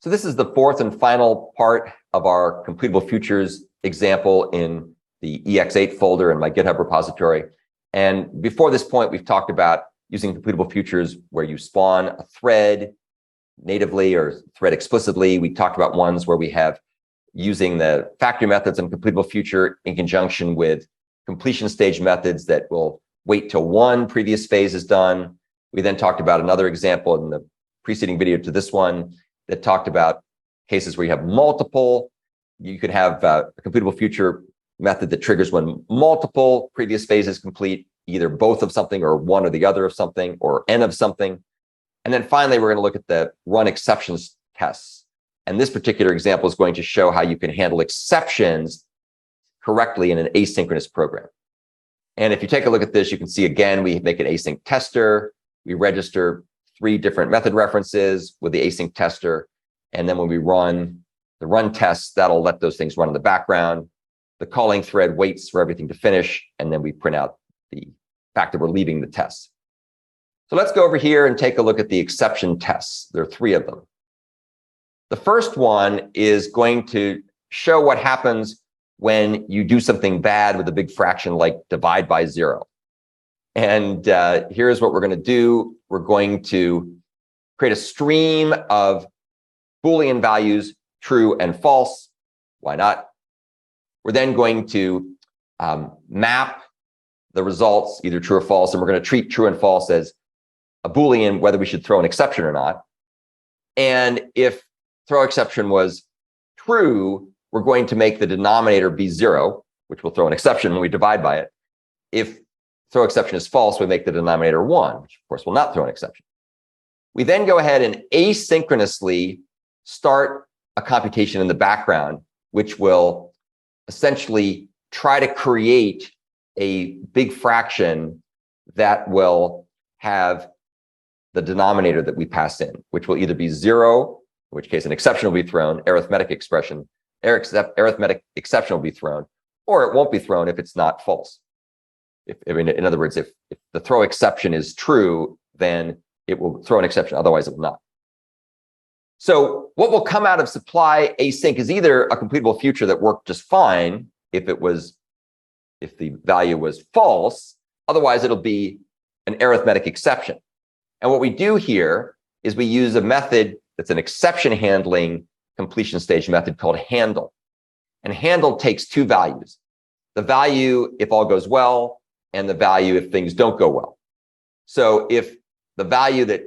So this is the fourth and final part of our Completable Futures example in the EX8 folder in my GitHub repository. And before this point, we've talked about using Completable Futures where you spawn a thread natively or thread explicitly. We talked about ones where we have using the factory methods in Completable Future in conjunction with completion stage methods that will wait till one previous phase is done. We then talked about another example in the preceding video to this one that talked about cases where you have multiple. You could have a Completable Future method that triggers when multiple previous phases complete, either both of something or one or the other of something or n of something. And then finally, we're going to look at the run exceptions tests. And this particular example is going to show how you can handle exceptions correctly in an asynchronous program. And if you take a look at this, you can see, again, we make an async tester. We register 3 different method references with the async tester. And then when we run the run tests, that'll let those things run in the background. The calling thread waits for everything to finish, and then we print out the fact that we're leaving the test. So let's go over here and take a look at the exception tests. There are 3 of them. The first one is going to show what happens when you do something bad with a big fraction like divide by 0. And here's what we're going to do. We're going to create a stream of Boolean values, true and false. Why not? We're then going to map the results, either true or false, and we're going to treat true and false as a Boolean, whether we should throw an exception or not. And if throw exception was true, we're going to make the denominator be 0, which will throw an exception when we divide by it. If throw exception is false, we make the denominator 1, which of course will not throw an exception. We then go ahead and asynchronously start a computation in the background, which will essentially try to create a big fraction that will have the denominator that we pass in, which will either be 0, in which case an exception will be thrown, arithmetic exception will be thrown, or it won't be thrown if it's not false. In other words, if the throw exception is true, then it will throw an exception, otherwise it will not. So what will come out of supply async is either a completable future that worked just fine if the value was false, otherwise it'll be an arithmetic exception. And what we do here is we use a method that's an exception handling completion stage method called handle. And handle takes 2 values, the value if all goes well and the value if things don't go well. So if the value that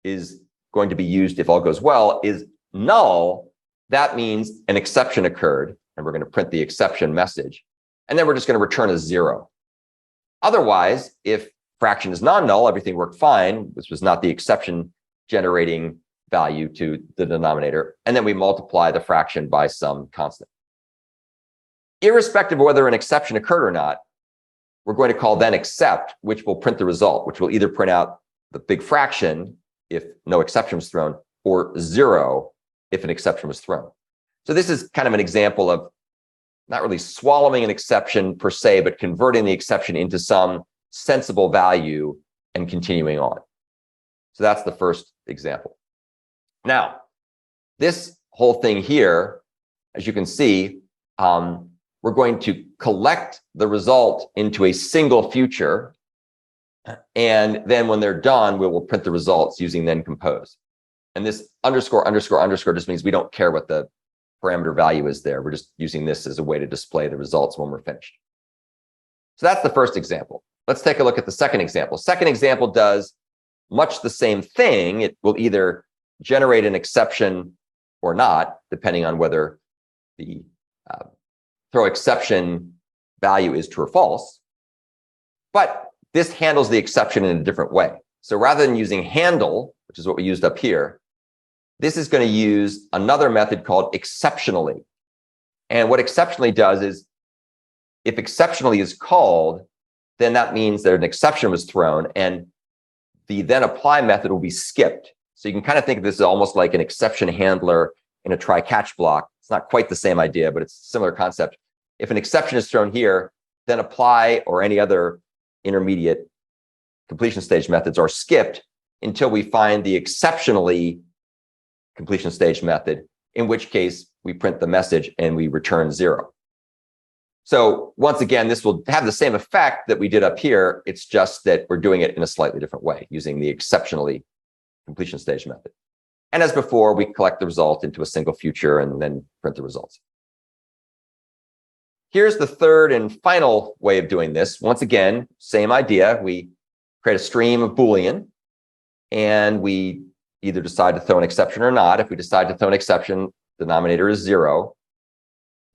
is going to be used if all goes well is null, that means an exception occurred, and we're going to print the exception message. And then we're just going to return a 0. Otherwise, if fraction is non-null, everything worked fine. This was not the exception generating value to the denominator. And then we multiply the fraction by some constant. Irrespective of whether an exception occurred or not, we're going to call then except, which will print the result, which will either print out the big fraction if no exception was thrown, or 0 if an exception was thrown. So this is kind of an example of not really swallowing an exception per se, but converting the exception into some sensible value and continuing on. So that's the first example. Now, this whole thing here, as you can see, we're going to collect the result into a single future. And then when they're done, we will print the results using then compose. And this underscore, underscore, underscore just means we don't care what the parameter value is there. We're just using this as a way to display the results when we're finished. So that's the first example. Let's take a look at the second example. Second example does much the same thing. It will either generate an exception or not, depending on whether the throw exception value is true or false. But this handles the exception in a different way. So rather than using handle, which is what we used up here, this is going to use another method called exceptionally. And what exceptionally does is, if exceptionally is called, then that means that an exception was thrown, and the then apply method will be skipped. So you can kind of think of this as almost like an exception handler in a try-catch block. It's not quite the same idea, but it's a similar concept. If an exception is thrown here, then apply or any other intermediate completion stage methods are skipped until we find the exceptionally completion stage method, in which case we print the message and we return 0. So once again, this will have the same effect that we did up here. It's just that we're doing it in a slightly different way using the exceptionally completion stage method. And as before, we collect the result into a single future and then print the results. Here's the third and final way of doing this. Once again, same idea. We create a stream of Boolean, and we either decide to throw an exception or not. If we decide to throw an exception, the denominator is 0.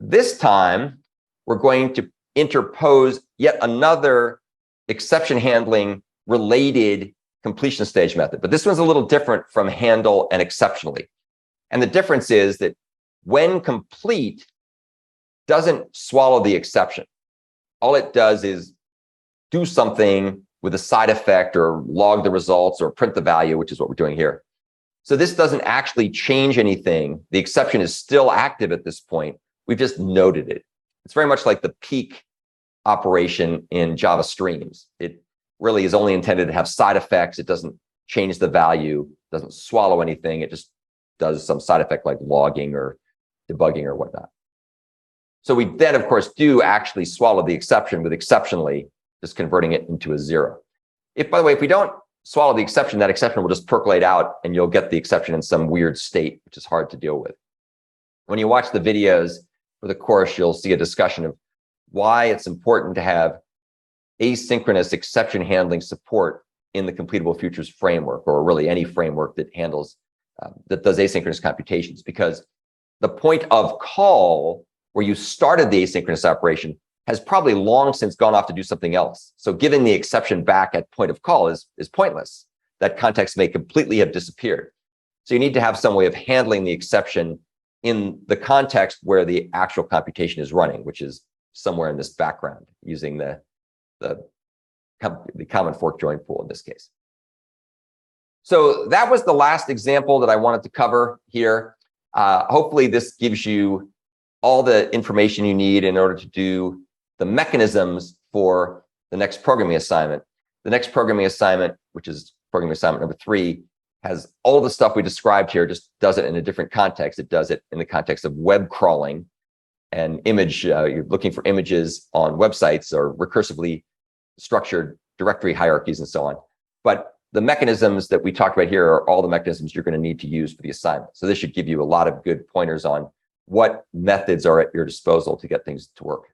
This time, we're going to interpose yet another exception handling related completion stage method. But this one's a little different from handle and exceptionally. And the difference is that when complete doesn't swallow the exception. All it does is do something with a side effect or log the results or print the value, which is what we're doing here. So this doesn't actually change anything. The exception is still active at this point. We've just noted it. It's very much like the peek operation in Java streams. It really is only intended to have side effects. It doesn't change the value, doesn't swallow anything. It just does some side effect like logging or debugging or whatnot. So we then, of course, do actually swallow the exception with exceptionally, just converting it into a 0. If, by the way, if we don't swallow the exception, that exception will just percolate out and you'll get the exception in some weird state, which is hard to deal with. When you watch the videos for the course, you'll see a discussion of why it's important to have asynchronous exception handling support in the Completable Futures framework, or really any framework that handles, that does asynchronous computations, because the point of call where you started the asynchronous operation has probably long since gone off to do something else. So giving the exception back at point of call is pointless. That context may completely have disappeared. So you need to have some way of handling the exception in the context where the actual computation is running, which is somewhere in this background using the common fork join pool in this case. So that was the last example that I wanted to cover here. Hopefully this gives you all the information you need in order to do the mechanisms for the next programming assignment. The next programming assignment, which is programming assignment number 3, has all the stuff we described here, just does it in a different context. It does it in the context of web crawling and image. You're looking for images on websites or recursively structured directory hierarchies and so on. But the mechanisms that we talked about here are all the mechanisms you're going to need to use for the assignment. So this should give you a lot of good pointers on what methods are at your disposal to get things to work.